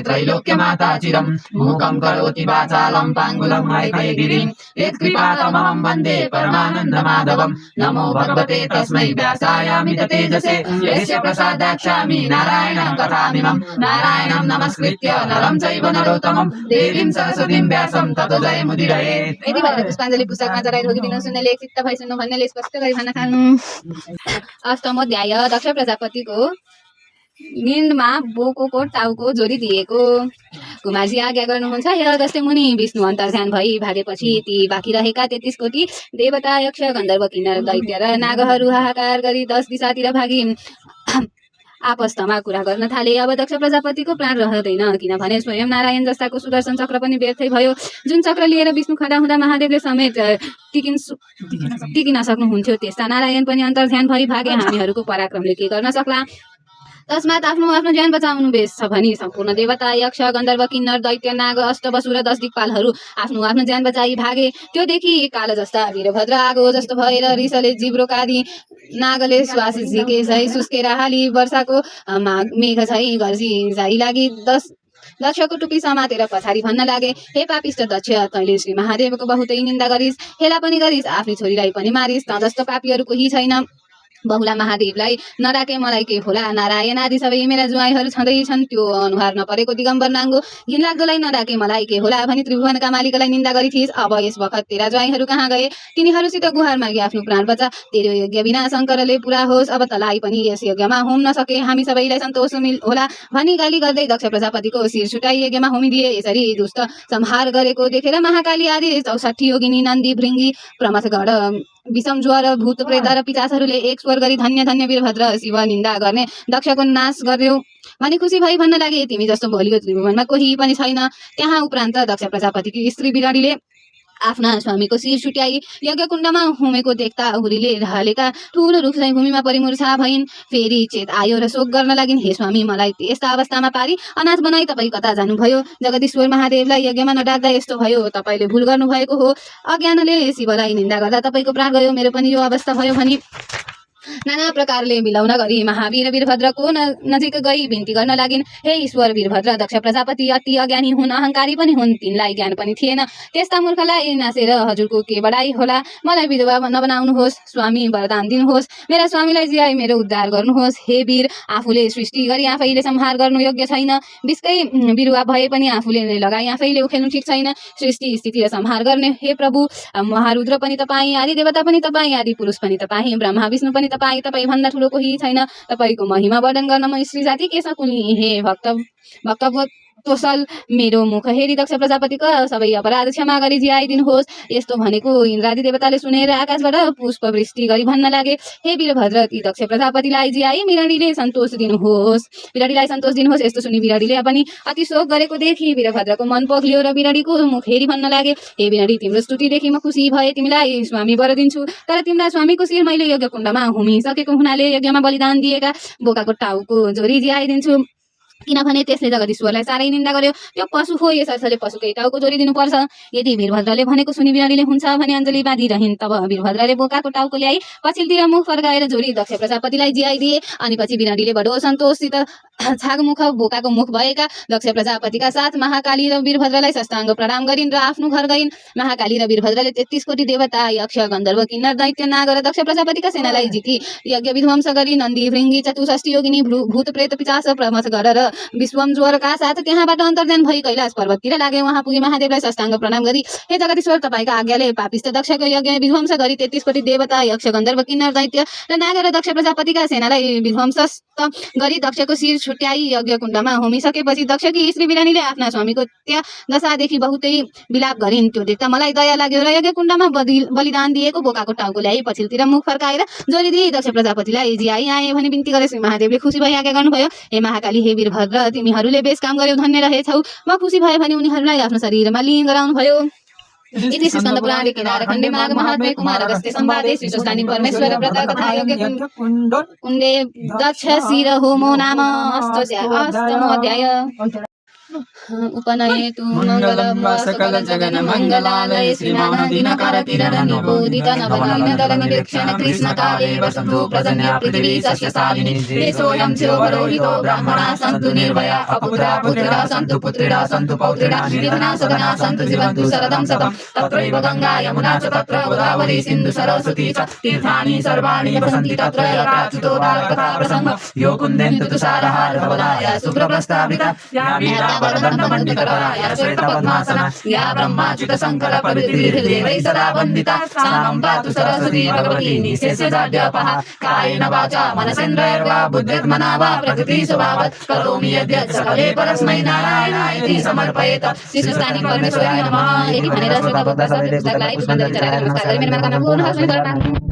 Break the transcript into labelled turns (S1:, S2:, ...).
S1: त्रैलोक्यमाता चिरं मूकं करोति वाचालं पाङ्गुलं हयग्रीवं यत्कृपातमहं वन्दे परमानन्दमाधवं नमो भगवते तस्मै व्यासायामित तेजसे यस्य प्रसादाक्षामि नारायणं कथामिमं नारायणं नमस्कृत्य नरं चैव नरोत्तमं देवीं सरस्वतीं व्यासं ततो जयमुदीरये।
S2: यति भनेर पुष्पाञ्जली पुस्तकमा चढाइ ढोकिदिनु सुन्नेले चित्त भई सुन्नु भन्नेले स्पष्ट गरी भन्न थाल्नु। अष्टमोध्याय दक्ष प्रजापतिको निन्दमा बोकोको टाउको जोडिदिएको। कुमारजी आज्ञा गर्नुहुन्छ, हे अगस्त्य मुनि, विष्णु अन्तर्ध्यान भई भागेपछि ती बाँकी रहेका 33 कोटी देवता यक्ष गन्धर्व किन्नर दैत्य र नागहरू हाहाकार गरी 10 दिशातिर भागी आपस्तमा कुरा गर्न थाले। अब दक्ष प्रजापतिको प्राण रहँदैन, किनभने स्वयं नारायण जस्ताको सुदर्शन चक्र पनि व्यर्थै भयो। जुन चक्र लिएर विष्णु खडा हुँदा महादेवले समेत टिकिन सक्नुहुन्थ्यो, त्यस्ता नारायण पनि अन्तर्ध्यान भई भागे। हामीहरूको पराक्रमले के गर्न सक्ला? तस्मात आफ्नो ज्यान बचाउनु बेस छ भनी सम्पूर्ण देवता यक्ष गन्धर्व किन्नर दैत्य नाग अष्टवसु र 10 दिक्पालहरू आफ्नो ज्यान बचाई भागे। त्यो देखि काल जस्ता वीरभद्र आगो जस्तो भएर रिसले जिब्रो कादी, नागले श्वास झिके झै सुस्केर हाली, वर्षाको मेघ झै गर्जी झै लागि दक्षको टुपी समातेर पछाडि भन्न लागे, हे पापिष्ट दक्ष, तैँले श्री महादेवको बहुतै निन्दा गरिस्, हेला पनि गरिस्, आफ्नी छोरीलाई पनि मारिस्। त जस्तो पापीहरू कोही छैन। बहुला महादेवलाई नराके मलाई के होला? नारायण आदि सबै मेरा जुवाईहरू छँदैछन्, त्यो अनुहार नपरेको दिगम्बर नाङ्गो घिनलाग्दोलाई नराके मलाई के होला भनी त्रिभुवनका मालिकलाई निन्दा गरिथिस्। अब यस बखत तेरा जुवाईहरू कहाँ गए? तिनीहरूसित गुहार मागी आफ्नो प्राण बचा। तेरो यज्ञ बिना शङ्करले पुरा होस्। अब तलाई पनि यस यज्ञमा होम नसके हामी सबैलाई सन्तोष होला भनी गाली गर्दै दक्ष प्रजापतिको शिर छुटाई यज्ञमा होमिदिए। यसरी दुष्ट संहार गरेको देखेर महाकाली आदि 64 योगिनी नन्दी भृङ्गी प्रमथगढ विषम ज्वर भूत प्रेत र पिचासहरूले एक स्वर गरी धन्य धन्य वीरभद्र शिव निन्दा गर्ने दक्षको नाश गर्यो भनी खुसी भई भन्न लागे, तिमी जस्तो भोलियो त्रिभुवनमा कोही पनि छैन। त्यहाँ उपरान्त दक्ष प्रजापतिकी स्त्री बिराडीले आफ्ना स्वामीको शिर छुट्याई यज्ञकुण्डमा होमेको देख्दा हुरीले ढलेका ठुलो रुख चाहिँ भूमिमा परिमूर्छा भइन्। फेरि चेत आयो र शोक गर्न लागिन्, हे स्वामी, मलाई यस्ता अवस्थामा पारी अनाथ बनाई तपाईँ कता जानुभयो? जगदीश्वर महादेवलाई यज्ञमा नडाक्दा यस्तो भयो, तपाईँले भुल गर्नुभएको हो। अज्ञानले शिवलाई निन्दा गर्दा तपाईँको प्राण गयो, मेरो पनि यो अवस्था भयो भनी नाना प्रकारले मिलाउन गरी महावीर वीरभद्रको नजिक गई बिन्ती गर्न लागिन्, हे ईश्वर, वीरभद्र दक्ष प्रजापति अति अज्ञानी हुन्, अहंकारी पनि हुन्, तिनलाई ज्ञान पनि थिएन। त्यस्ता मूर्खलाई नासेर हजुरको के बडाई होला? मलाई विधवा नबनाउनुहोस्, स्वामी वरदान दिनुहोस्, मेरा स्वामीलाई जियाई मेरो उद्धार गर्नुहोस्। हे वीर, आफूले सृष्टि गरी आफैले संहार गर्नु योग्य छैन। विषकै बिरुवा भए पनि आफूले लगाई आफैले उखेल्नु ठिक छैन। सृष्टि स्थिति र संहार गर्ने हे प्रभु, महारुद्र पनि तपाईँ, आदि देवता पनि तपाईँ, आदि पुरुष पनि तपाईँ, ब्रह्मा विष्णु पनि तपाईँ भन्दा ठुलो कोही छैन। तपाईँको महिमा वर्णन गर्न म स्त्री जाति के सकुली? हे भक्त तोसल, मेरो मुख हेरी दक्ष प्रजापतिको सबै अपराध क्षमा गरी जियाइदिनुहोस्। यस्तो भनेको इन्द्रादि देवताले सुनेर आकाशबाट पुष्प वृष्टि गरी भन्न लागे, हे वीरभद्र, ती दक्ष प्रजापतिलाई जियाई बिराडीलाई सन्तोष दिनुहोस्। यस्तो सुनि बिराडीले पनि अति शोक गरेको देखि वीरभद्रको मन पोख्लियो र बिराडीको मुख हेरी भन्न लागे, हे बिराडी, तिम्रो स्तुतिदेखि म खुसी भए, तिमीलाई स्वामी वर दिन्छु। तर तिम्रा स्वामीको शिर मैले यज्ञ कुण्डमा होमिसकेको हुनाले यज्ञमा बलिदान दिएका बोकाको टाउको जोरी जियाइदिन्छु, किनभने त्यसले जगदीश्वरलाई साह्रै निन्दा गर्यो। त्यो पशु हो, यसले पशुकै टाउको जोडिदिनु पर्छ। यदि वीरभद्रले भनेको सुनि बिराडीले हुन्छ भने अञ्जली बाँधिरहन्। तब वीरभद्रले बोकाको टाउको ल्याई पछिल्तिर मुख फर्काएर जोडी दक्ष प्रजापतिलाई जियाइदिए। अनि पछि बिराडीले बडो सन्तोषसित छागमुख बोकाको मुख भएका दक्ष प्रजापतिका साथ महाकाली र वीरभद्रलाई साष्टाङ्ग प्रणाम गरिन् र आफ्नो घर गइन्। महाकाली र वीरभद्रले 33 कोटी देवता यक्ष गन्धर्व किन्नर दैत्य नाग र दक्ष प्रजापतिका सेनालाई जिती यज्ञ विध्वंस गरी नन्दी भृङ्गी 64 योगिनी भूत प्रेत पिचास प्रमथगढ र विश्वम ज्वरका साथ त्यहाँबाट अन्तर्ध्यान भई कैलाश पर्वततिर लागे। वहाँ पुगी महादेवलाई साष्टाङ्ग प्रणाम गरी, हे जगदीश्वर, तपाईँका आज्ञाले पापिष्ट दक्षको यज्ञ विध्वंस गरी 33 कोटी देवता यक्ष गन्धर्व किन्नर दैत्य र नाग र दक्ष प्रजापतिका सेनालाई विध्वंस गरी दक्षको शिर छुट्याई यज्ञ कुण्डमा होमिसकेपछि दक्षकी स्त्री बिरानीले आफ्ना स्वामीको त्या दशादेखि बहुतै विलाप गरिन्। त्यो देख्दा मलाई दया लाग्यो र यज्ञ कुण्डमा बलिदान दिएको बोकाको टाउको ल्याई पछिल्तिर मुख फर्काएर जोडिदिए दक्ष प्रजापतिलाई जियाई आए भनी बिन्ती गरे। श्री महादेवले खुसी भई आज्ञा गर्नुभयो, हे महाकाली, हे वीरभद्र, तिमीहरूले बेस काम गर्यौ, धन्य रहेछौ। म खुसी भए भने उनीहरूलाई आफ्नो शरीरमा लीन गराउनुभयो। इति स्कन्द पुराणे केदारखण्डे माघ महात्म्ये कुमार अगस्त्य संवादे श्री सुस्तानी परमेश्वर व्रत कथा यज्ञ कुण्डे दक्ष शिर होमो नाम अष्टमोऽध्याय। उपनयेतु
S1: मङ्गलं वा सकल जगन मङ्गलालय
S2: श्रीमानदिनकरतिरनिबोधित नवनलिनदलनिरीक्षण कृष्णकाले वसन्तु प्रजन्य पृथिवी सस्यशालिनी देशोऽयं शिवरोहितो ब्राह्मणा सन्तु निर्भया अपुत्रा पुत्रिणा सन्तु पुत्रिणा सन्तु पौत्रिणा जीवना सदना सन्तु जीवन्तु शरदं शतं तत्रैव गङ्गा यमुना च तत्र गोदावरी सिन्धु सरस्वती च तीर्थानि सर्वाणि वसन्ति तत्र यत्राच्युतो कथा प्रसङ्ग यो कुन्देन्दु तुषारहार धवलाय शुभ्रप्रस्ताविता या वीणावरदण्डमण्डितकरा या श्वेतपद्मासना या ब्रह्माच्युत शङ्कर प्रभृतिर्देवैः सदा वन्दिता सा मम पातु सरस्वती भगवती निःशेषजाड्यपहा कायेन वाचा मनसेन्द्रियैर्वा बुद्धिर्मना वा प्रकृति स्वभावात् करोमि यद्यत् सकले परस्मै नारायणायति समर्पयेत शिशुस्थाने परमेश्वराय नमः यदि भनेर श्रोता भक्त सबैले पुस्तकलाई पुष्पाञ्जलि चढाएर नमस्कार गरी मेरो मनोकामना पूर्ण होस्।